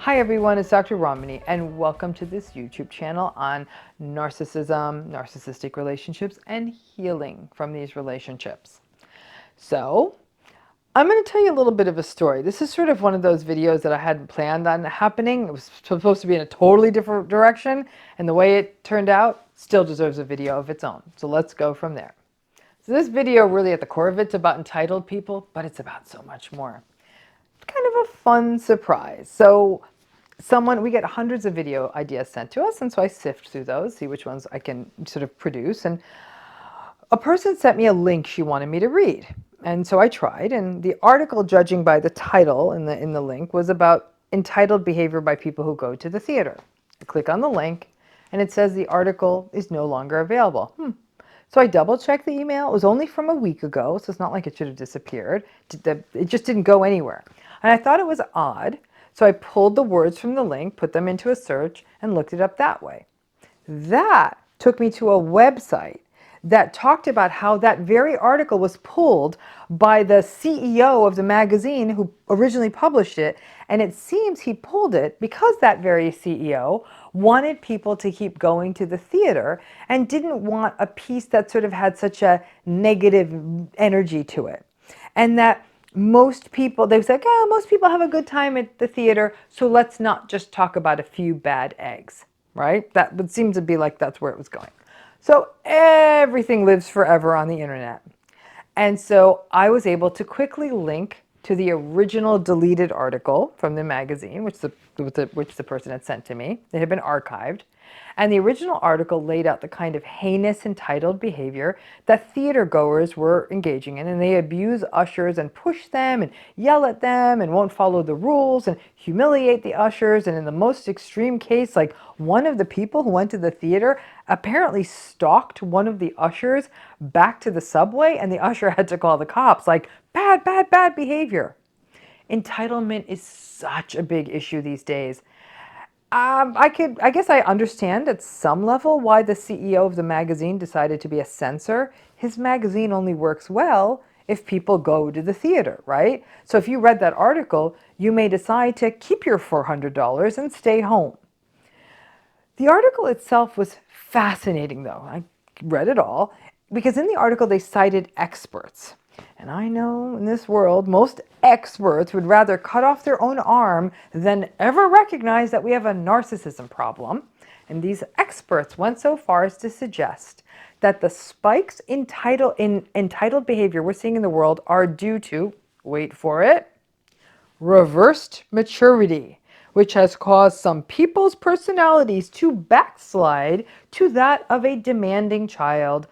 Hi everyone, it's Dr. Ramani and welcome to this YouTube channel on narcissism, narcissistic relationships, and healing from these relationships. So, I'm going to tell you a little bit of a story. This is sort of one of those videos that I hadn't planned on happening. It was supposed to be in a totally different direction, and the way it turned out still deserves a video of its own. So let's go from there. So this video, really at the core of it's about entitled people, but it's about so much more. Kind of a fun surprise. So we get hundreds of video ideas sent to us, and so I sift through those, see which ones I can sort of produce. And a person sent me a link she wanted me to read, and so I tried. And the article, judging by the title in the link, was about entitled behavior by people who go to the theater. I click on the link, and it says the article is no longer available. So I double-checked the email. It was only from a week ago, so it's not like it should have disappeared. It just didn't go anywhere. And I thought it was odd, so I pulled the words from the link, put them into a search, and looked it up that way. That took me to a website that talked about how that very article was pulled by the CEO of the magazine who originally published it, and it seems he pulled it because that very CEO wanted people to keep going to the theater and didn't want a piece that sort of had such a negative energy to it. And that most people, they was like, oh, most people have a good time at the theater, so let's not just talk about a few bad eggs, right? That would seem to be like that's where it was going. So everything lives forever on the internet. And so I was able to quickly link to the original deleted article from the magazine, which the person had sent to me. It had been archived. And the original article laid out the kind of heinous entitled behavior that theater goers were engaging in. And they abuse ushers and push them and yell at them and won't follow the rules and humiliate the ushers. And in the most extreme case, like one of the people who went to the theater apparently stalked one of the ushers back to the subway, and the usher had to call the cops. Like, bad, bad, bad behavior. Entitlement is such a big issue these days. I guess I understand at some level why the CEO of the magazine decided to be a censor. His magazine only works well if people go to the theater, right? So if you read that article, you may decide to keep your $400 and stay home. The article itself was fascinating, though. I read it all because in the article they cited experts. And I know in this world, most experts would rather cut off their own arm than ever recognize that we have a narcissism problem. And these experts went so far as to suggest that the spikes in entitled behavior we're seeing in the world are due to, wait for it, reversed maturity, which has caused some people's personalities to backslide to that of a demanding child,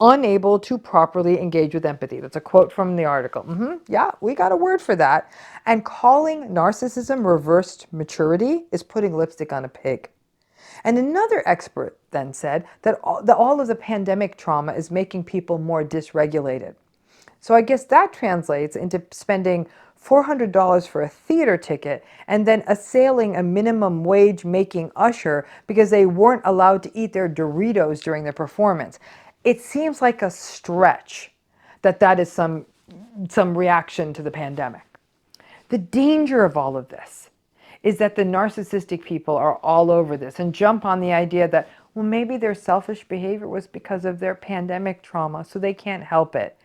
unable to properly engage with empathy. That's a quote from the article. Yeah, we got a word for that. And calling narcissism reversed maturity is putting lipstick on a pig. And another expert then said that all of the pandemic trauma is making people more dysregulated. So I guess that translates into spending $400 for a theater ticket and then assailing a minimum wage making usher because they weren't allowed to eat their Doritos during the performance. It seems like a stretch that is some reaction to the pandemic. The danger of all of this is that the narcissistic people are all over this and jump on the idea that, well, maybe their selfish behavior was because of their pandemic trauma, so they can't help it.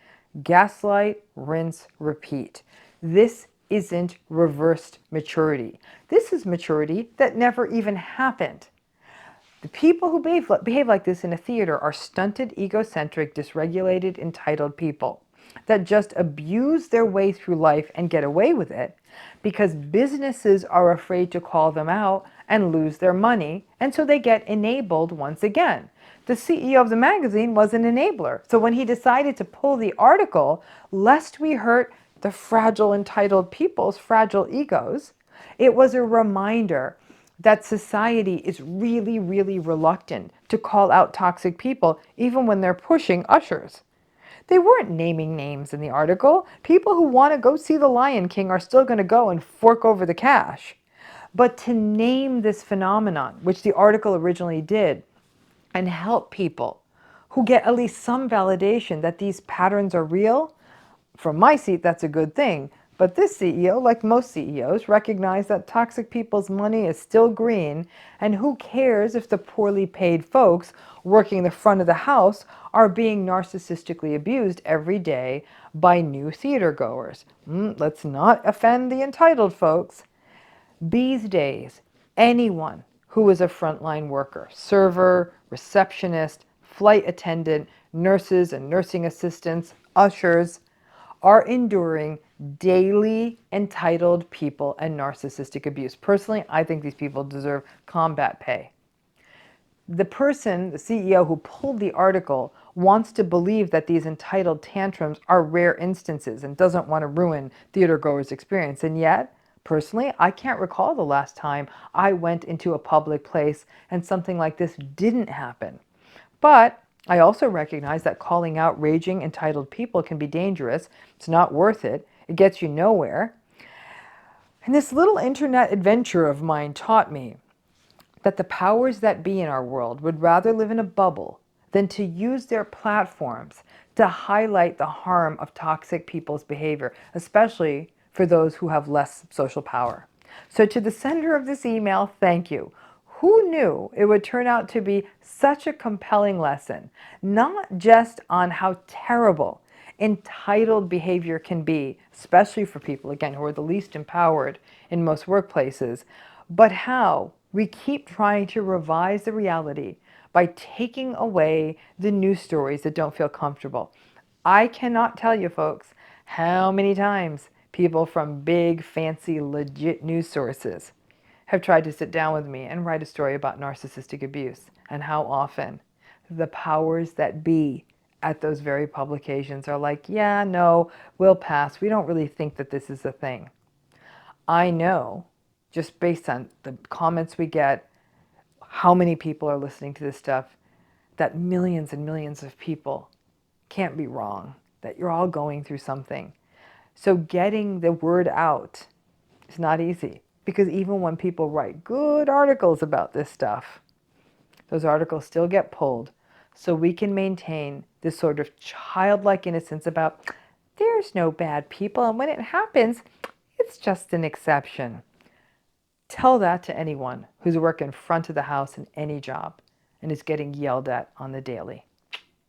Gaslight, rinse, repeat. This isn't reversed maturity. This is maturity that never even happened. The people who behave like this in a theater are stunted, egocentric, dysregulated, entitled people that just abuse their way through life and get away with it because businesses are afraid to call them out and lose their money, and so they get enabled once again. The CEO of the magazine was an enabler, so when he decided to pull the article, lest we hurt the fragile, entitled people's fragile egos, it was a reminder that society is really, really reluctant to call out toxic people, even when they're pushing ushers. They weren't naming names in the article. People who want to go see The Lion King are still going to go and fork over the cash. But to name this phenomenon, which the article originally did, and help people who get at least some validation that these patterns are real, from my seat, that's a good thing. But this CEO, like most CEOs, recognize that toxic people's money is still green, and who cares if the poorly paid folks working the front of the house are being narcissistically abused every day by new theater goers. Let's not offend the entitled folks. These days, anyone who is a frontline worker, server, receptionist, flight attendant, nurses and nursing assistants, ushers, are enduring daily entitled people and narcissistic abuse. Personally, I think these people deserve combat pay. The person, the CEO who pulled the article, wants to believe that these entitled tantrums are rare instances and doesn't want to ruin theatergoers' experience. And yet, personally, I can't recall the last time I went into a public place and something like this didn't happen. But I also recognize that calling out raging, entitled people can be dangerous. It's not worth it. It gets you nowhere. And this little internet adventure of mine taught me that the powers that be in our world would rather live in a bubble than to use their platforms to highlight the harm of toxic people's behavior, especially for those who have less social power. So to the sender of this email, thank you. Who knew it would turn out to be such a compelling lesson, not just on how terrible entitled behavior can be, especially for people, again, who are the least empowered in most workplaces, but how we keep trying to revise the reality by taking away the news stories that don't feel comfortable. I cannot tell you, folks, how many times people from big, fancy, legit news sources have tried to sit down with me and write a story about narcissistic abuse, and how often the powers that be at those very publications are like, yeah, no, we'll pass. We don't really think that this is a thing. I know, just based on the comments we get, how many people are listening to this stuff, that millions and millions of people can't be wrong, that you're all going through something. So getting the word out is not easy, because even when people write good articles about this stuff, those articles still get pulled. So we can maintain this sort of childlike innocence about there's no bad people, and when it happens, it's just an exception. Tell that to anyone who's working front of the house in any job and is getting yelled at on the daily.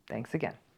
Thanks again.